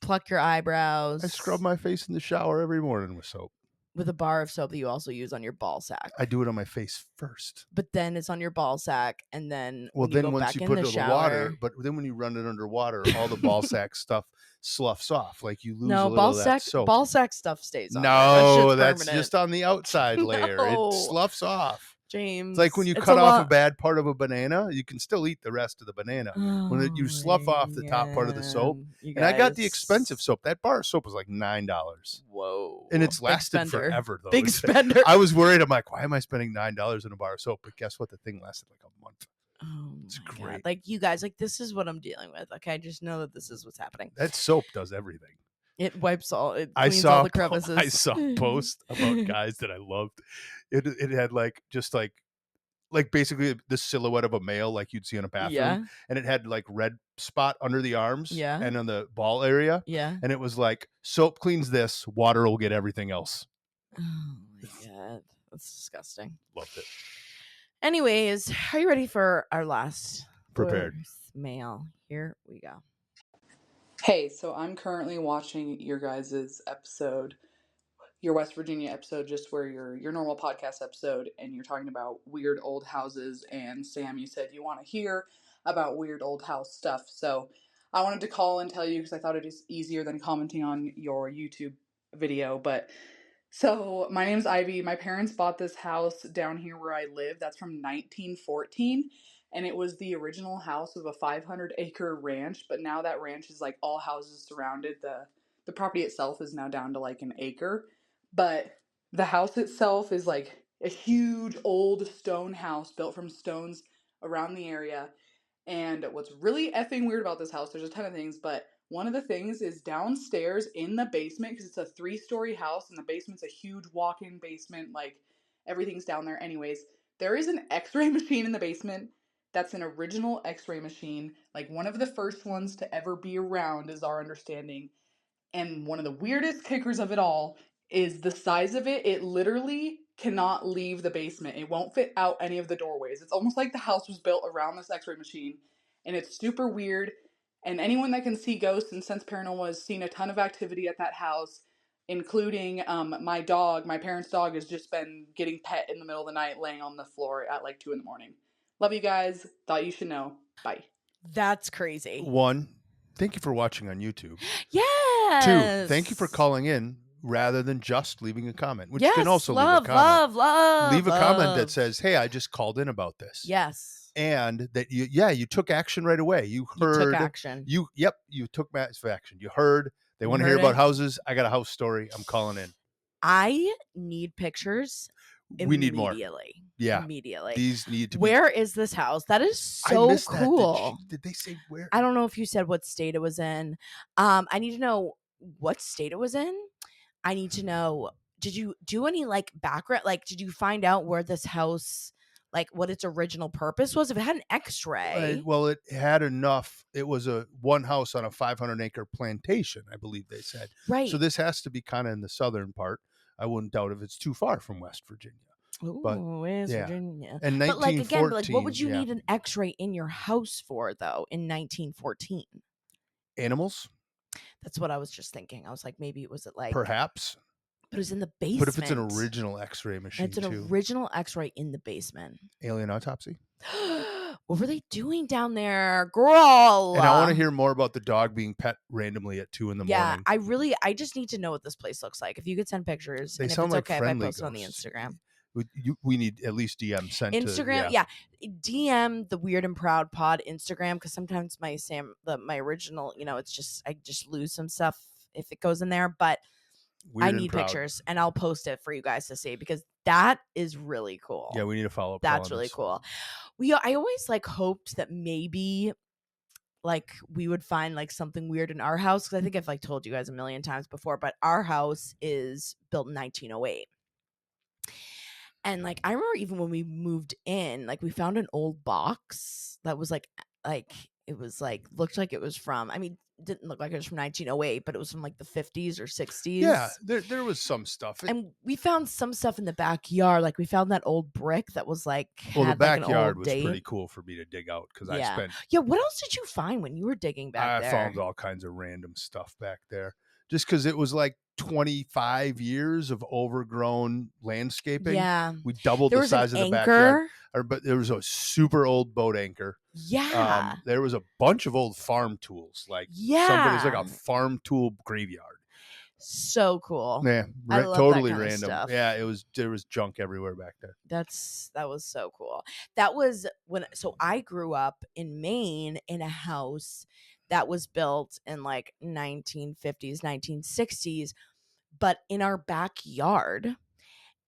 pluck your eyebrows. I scrub my face in the shower every morning with soap. With a bar of soap that you also use on your ball sack. I do it on my face first. But then it's on your ball sack, and then once you put it in the water, but then when you run it underwater, all the ball sack stuff sloughs off. Like you lose a little of that soap. Ball sack stuff stays on. No, that's just on the outside layer. No. It sloughs off. James. It's like when you cut off a bad part of a banana, you can still eat the rest of the banana. When you slough off the top part of the soap. And I got the expensive soap. That bar of soap was like $9. Whoa. And it's lasted forever, though. Big spender. I was worried. I'm like, why am I spending $9 on a bar of soap? But guess what? The thing lasted like a month. Oh, it's great. God. Like, you guys, like, this is what I'm dealing with. Okay, just know that this is what's happening. That soap does everything. It wipes all. It cleans all the crevices. I saw a post about guys that I loved. It had like just like basically the silhouette of a male like you'd see in a bathroom. Yeah. And it had like red spot under the arms. Yeah. And on the ball area. Yeah. And it was like soap cleans this, water will get everything else. Oh my God. That's disgusting. Loved it. Anyways, are you ready for our last Prepared mail? Here we go. Hey, so I'm currently watching your guys' episode, your West Virginia episode, just where your normal podcast episode, and you're talking about weird old houses. And Sam, you said you want to hear about weird old house stuff. So I wanted to call and tell you because I thought it is easier than commenting on your YouTube video. But so my name's Ivy. My parents bought this house down here where I live. That's from 1914. And it was the original house of a 500-acre ranch, but now that ranch is like all houses surrounded. The property itself is now down to like an acre, but the house itself is like a huge old stone house built from stones around the area. And what's really effing weird about this house, there's a ton of things, but one of the things is downstairs in the basement, because it's a 3-story house and the basement's a huge walk-in basement, like everything's down there anyways. There is an x-ray machine in the basement. That's an original x-ray machine, like one of the first ones to ever be around is our understanding. And one of the weirdest kickers of it all is the size of it. It literally cannot leave the basement. It won't fit out any of the doorways. It's almost like the house was built around this x-ray machine, and it's super weird. And anyone that can see ghosts and sense paranormal has seen a ton of activity at that house. including my dog. My parents' dog has just been getting pet in the middle of the night, laying on the floor at like 2 a.m. Love you guys. Thought you should know. Bye. That's crazy. 1, thank you for watching on YouTube. 2, Yes. thank you for calling in rather than just leaving a comment, which yes, you can also love, leave a comment. love, Leave a comment that love. says, "Hey, I just called in about this." Yes. And that you took action right away. You heard took action. You took massive action. You heard they You want to heard hear about it? houses. I got a house story. I'm calling in. I need pictures We need more. immediately. Yeah. Immediately. These need to be. Where is this house? That is so missed that. cool. Did they say where? I don't know if you said what state it was in. I need to know what state it was in. I need to know, did you do any like background? Like, did you find out where this house, like what its original purpose was? If it had an x-ray. Well, it had enough. It was a one house on a 500-acre plantation, I believe they said. Right. So this has to be kind of in the southern part. I wouldn't doubt if it's too far from West Virginia. Ooh, but, West yeah. Virginia. And But like again, but, like what 1914, would you yeah. need an x-ray in your house for though in 1914? Animals? That's what I was just thinking. I was like, maybe it was at like Perhaps. But it was in the basement. But if it's an original x-ray machine, it's an too. original x-ray in the basement. Alien autopsy? What were they doing down there? Girl. And I want to hear more about the dog being pet randomly at 2 a.m. Yeah, I just need to know what this place looks like. If you could send pictures, They and if sound it's like okay if I friendly post it on the ghosts. Instagram. We need at least DM sent Instagram, to yeah. DM the Weird and Proud Pod Instagram, because sometimes my original, it's just I just lose some stuff if it goes in there, but Weird I and need Proud. pictures and I'll post it for you guys to see because that is really cool. Yeah, we need to follow up. That's really cool. I always like hoped that maybe like we would find like something weird in our house, because I think I've like told you guys a million times before, but our house is built in 1908. And like I remember even when we moved in, like we found an old box that was like it was like looked like it was from, I mean, didn't look like it was from 1908, but it was from like the 50s or 60s. Yeah, there was some stuff. And we found some stuff in the backyard. Like we found that old brick that was like Well, the had, like, an backyard old was date. pretty cool for me to dig out because I Yeah. spent. Yeah, what else did you find when you were digging back there? I found all kinds of random stuff back there, just because it was like 25 years of overgrown landscaping. Yeah. We doubled There the was an size of the anchor. backyard. But there was a super old boat anchor. Yeah. There was a bunch of old farm tools. Like somebody's like a farm tool graveyard. So cool. Yeah, I love totally that kind of random. stuff. Yeah, there was junk everywhere back there. That was so cool. That was so I grew up in Maine in a house that was built in like 1950s, 1960s, but in our backyard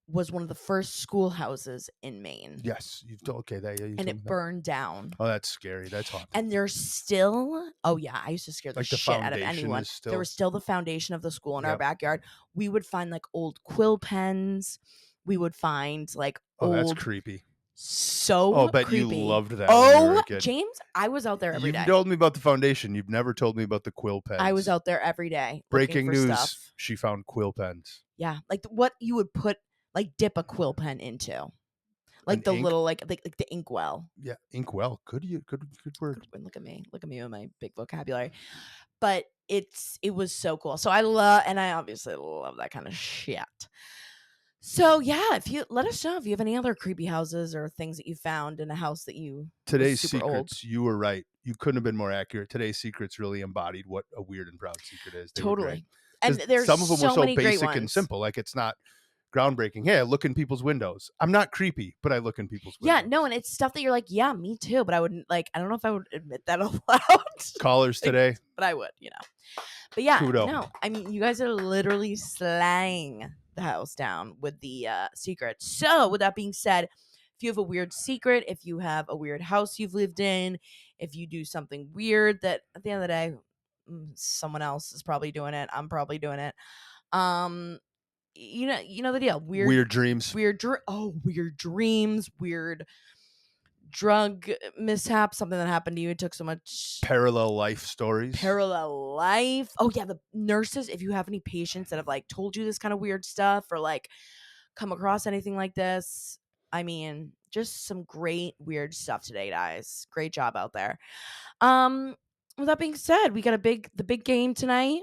was one of the first schoolhouses in Maine. Yes, you've told that. Yeah, and it burned down. Oh, that's scary. That's hot. And there's still, oh yeah, I used to scare the Like the shit out of foundation anyone. is still- There was still the foundation of the school in our Yep. backyard. We would find like old quill pens. We would find like Oh, that's old, creepy. so Oh, bet creepy. you loved that when you were a kid. James, I was out there every day. You've told me about the foundation. You've never told me about the quill pens. I was out there every day. Breaking looking for news. Stuff. She found quill pens. Yeah, like what you would put, like dip a quill pen into, like An the ink? little like the inkwell. Yeah, inkwell. Good word. Look at me with my big vocabulary. But it was so cool. So I obviously love that kind of shit. So yeah, if you let us know if you have any other creepy houses or things that you found in a house that you Today's super secrets. old. You were right. You couldn't have been more accurate. Today's secrets really embodied what a weird and proud secret is. They were great. Totally. And 'Cause there's some of them so were so many great basic and ones. simple. Like it's not groundbreaking. Hey, I look in people's windows. I'm not creepy, but I look in people's windows. Yeah, no, and it's stuff that you're like, yeah, me too. But I wouldn't I don't know if I would admit that out loud. Callers today. But I would, But yeah, Kudo. no, I mean, you guys are literally slaying the house down with the secret. So with that being said, if you have a weird secret, if you have a weird house you've lived in, if you do something weird that at the end of the day, someone else is probably doing it, I'm probably doing it. You know the deal. Weird dreams. Weird dreams, weird drug mishap, something that happened to you. It took so much Parallel life stories. parallel life. Oh yeah, the nurses, if you have any patients that have like told you this kind of weird stuff or like come across anything like this, I mean, just some great weird stuff today, guys. Great job out there. With that being said, we got the big game tonight.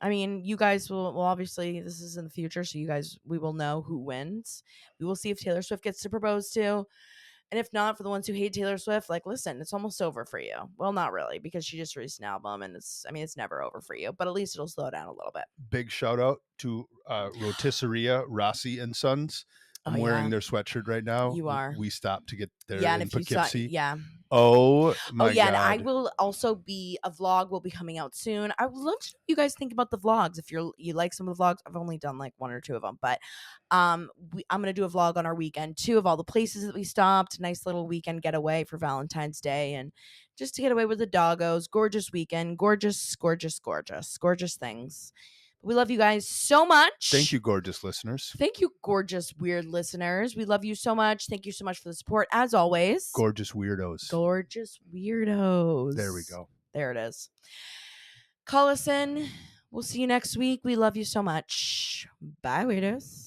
I mean, you guys will, well, obviously, this is in the future, so we will know who wins. We will see if Taylor Swift gets to propose to. And if not, for the ones who hate Taylor Swift, like, listen, it's almost over for you. Well, not really, because she just released an album, and it's never over for you, but at least it'll slow down a little bit. Big shout out to Rotisseria Rossi and Sons. I'm wearing their sweatshirt right now. You are. We stopped to get there Yeah, and in if you saw, Poughkeepsie. yeah. Oh my yeah, god! and I will also a vlog will be coming out soon. I would love to know what you guys think about the vlogs. If you like some of the vlogs, I've only done like 1 or 2 of them, but I'm gonna do a vlog on our weekend too of all the places that we stopped. Nice little weekend getaway for Valentine's Day, and just to get away with the doggos. Gorgeous weekend, gorgeous, gorgeous, gorgeous, gorgeous things. We love you guys so much. Thank you, gorgeous listeners. Thank you, gorgeous, weird listeners. We love you so much. Thank you so much for the support, as always. Gorgeous weirdos. Gorgeous weirdos. There we go. There it is. Call us in. We'll see you next week. We love you so much. Bye, weirdos.